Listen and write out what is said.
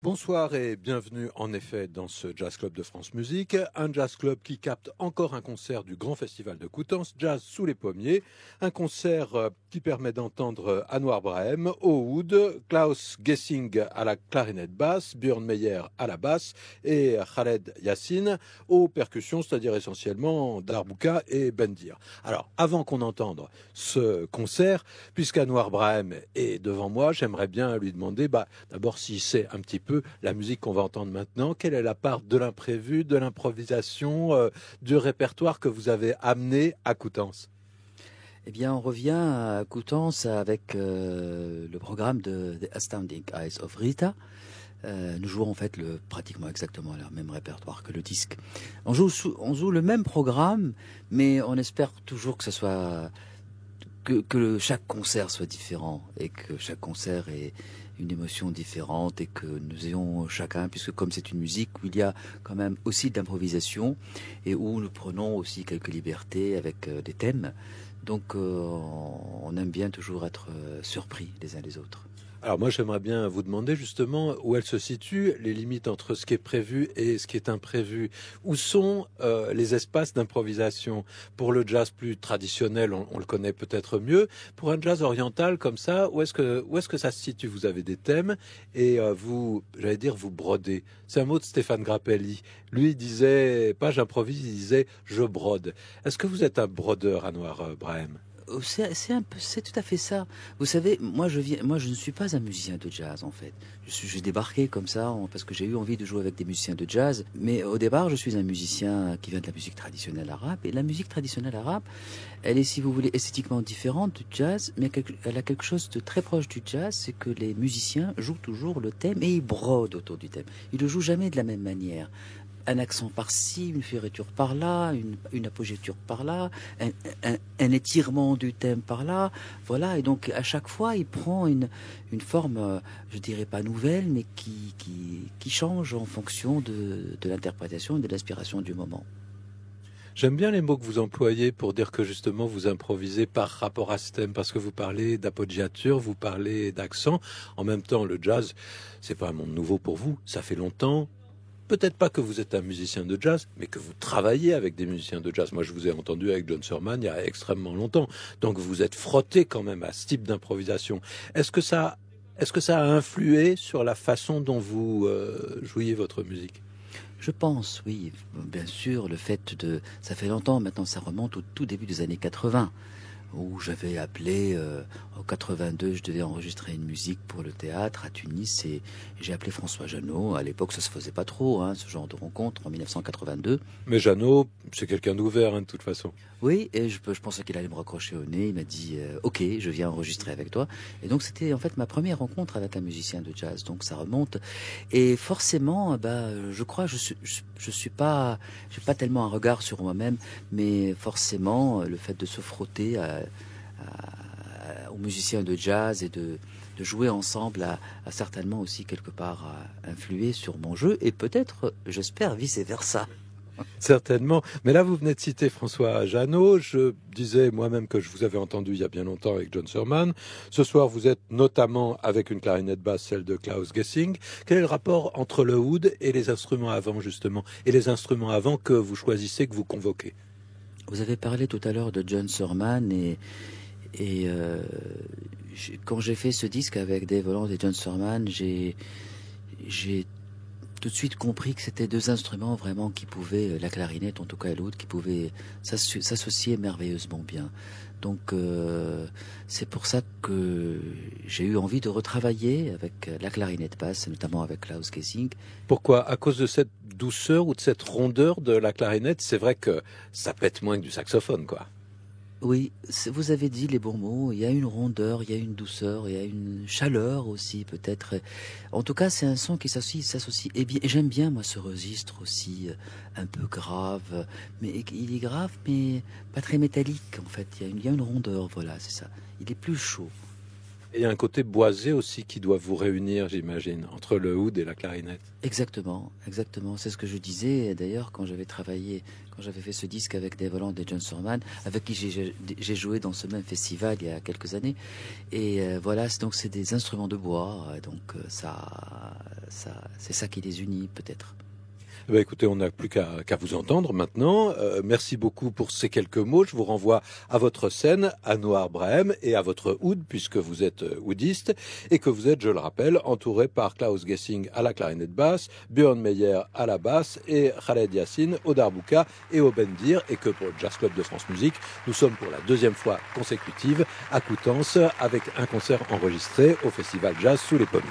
Bonsoir et bienvenue en effet dans ce Jazz Club de France Musique, un jazz club qui capte encore un concert du Grand Festival de Coutances, Jazz sous les pommiers, un concert qui permet d'entendre Anouar Brahim au oud, Klaus Gessing à la clarinette basse, Björn Meyer à la basse et Khaled Yassine aux percussions, c'est-à-dire essentiellement Darbouka et Bendir. Alors, avant qu'on entende ce concert, puisqu'Anouar Brahim est devant moi, j'aimerais bien lui demander d'abord s'il sait un petit peu la musique qu'on va entendre maintenant. Quelle est la part de l'imprévu, de l'improvisation, du répertoire que vous avez amené à Coutances? Eh bien, on revient à Coutances avec le programme de The Astounding Eyes of Rita. Nous jouons en fait pratiquement exactement le même répertoire que le disque. On joue le même programme, mais on espère toujours que ce soit chaque concert soit différent et que chaque concert ait une émotion différente et que nous ayons chacun, puisque comme c'est une musique où il y a quand même aussi de l'improvisation et où nous prenons aussi quelques libertés avec des thèmes. Donc on aime bien toujours être surpris les uns les autres. Alors moi j'aimerais bien vous demander justement où elles se situent, les limites entre ce qui est prévu et ce qui est imprévu. Où sont les espaces d'improvisation? Pour le jazz plus traditionnel, on le connaît peut-être mieux. Pour un jazz oriental comme ça, où est-ce que ça se situe? Vous avez des thèmes et vous brodez. C'est un mot de Stéphane Grappelli. Lui il disait, pas j'improvise, il disait je brode. Est-ce que vous êtes un brodeur, Anouar Brahim? C'est tout à fait ça. Vous savez, moi je ne suis pas un musicien de jazz en fait. J'ai débarqué comme ça parce que j'ai eu envie de jouer avec des musiciens de jazz. Mais au départ, je suis un musicien qui vient de la musique traditionnelle arabe. Et la musique traditionnelle arabe, elle est, si vous voulez, esthétiquement différente du jazz, mais elle a quelque chose de très proche du jazz, c'est que les musiciens jouent toujours le thème et ils brodent autour du thème. Ils le jouent jamais de la même manière. Un accent par-ci, une fioriture par-là, une apogéture par-là, un étirement du thème par-là, voilà. Et donc à chaque fois, il prend une forme, je dirais pas nouvelle, mais qui change en fonction de l'interprétation et de l'inspiration du moment. J'aime bien les mots que vous employez pour dire que justement vous improvisez par rapport à ce thème, parce que vous parlez d'appoggiature, vous parlez d'accent. En même temps, le jazz, c'est pas un monde nouveau pour vous, ça fait longtemps. Peut-être pas que vous êtes un musicien de jazz, mais que vous travaillez avec des musiciens de jazz. Moi, je vous ai entendu avec John Surman il y a extrêmement longtemps. Donc, vous êtes frotté quand même à ce type d'improvisation. Est-ce que ça a influé sur la façon dont vous jouiez votre musique? Je pense, oui, bien sûr, ça fait longtemps maintenant, ça remonte au tout début des années 80. Où j'avais appelé, en 82, je devais enregistrer une musique pour le théâtre à Tunis et j'ai appelé François Jeannot. À l'époque, ça se faisait pas trop, ce genre de rencontre, en 1982. Mais Jeannot, c'est quelqu'un d'ouvert, de toute façon. Oui, et je pensais qu'il allait me raccrocher au nez. Il m'a dit, OK, je viens enregistrer avec toi. Et donc, c'était en fait ma première rencontre avec un musicien de jazz. Donc, ça remonte. Et forcément, je crois, je suis pas, j'ai pas tellement un regard sur moi-même, mais forcément, le fait de se frotter aux musiciens de jazz et de jouer ensemble a certainement aussi quelque part influé sur mon jeu et peut-être, j'espère, vice-versa. Certainement. Mais là, vous venez de citer François Jeannot. Je disais moi-même que je vous avais entendu il y a bien longtemps avec John Surman. Ce soir, vous êtes notamment avec une clarinette basse, celle de Klaus Gessing. Quel est le rapport entre le oud et les instruments avant, justement, et les instruments avant que vous choisissez, que vous convoquez? Vous avez parlé tout à l'heure de John Surman quand j'ai fait ce disque avec Dave Holland et John Surman, j'ai tout de suite compris que c'était deux instruments vraiment qui pouvaient, la clarinette en tout cas et l'autre, qui pouvaient s'associer merveilleusement bien. Donc c'est pour ça que j'ai eu envie de retravailler avec la clarinette basse, notamment avec Klaus Gessing. Pourquoi? À cause de cette douceur ou de cette rondeur de la clarinette? C'est vrai que ça pète moins que du saxophone, quoi. Oui, vous avez dit les bons mots. Il y a une rondeur, il y a une douceur, il y a une chaleur aussi peut-être. En tout cas, c'est un son qui s'associe. Et j'aime bien moi ce registre aussi un peu grave, mais il est grave, mais pas très métallique en fait. Il y a une rondeur, voilà, c'est ça. Il est plus chaud. Et il y a un côté boisé aussi qui doit vous réunir, j'imagine, entre le oud et la clarinette. Exactement, exactement. C'est ce que je disais d'ailleurs quand j'avais travaillé, quand j'avais fait ce disque avec Dave Holland et John Surman, avec qui j'ai joué dans ce même festival il y a quelques années. Et voilà, donc c'est des instruments de bois, donc c'est ça qui les unit peut-être. Eh bien, écoutez, on n'a plus qu'à vous entendre maintenant. Merci beaucoup pour ces quelques mots. Je vous renvoie à votre scène, à Noir Brehem, et à votre oud, puisque vous êtes oudiste, et que vous êtes, je le rappelle, entouré par Klaus Gessing à la clarinette basse, Björn Meyer à la basse, et Khaled Yassine au darbouka et au bendir, et que pour le Jazz Club de France Musique, nous sommes pour la deuxième fois consécutive à Coutances, avec un concert enregistré au Festival Jazz sous les pommiers.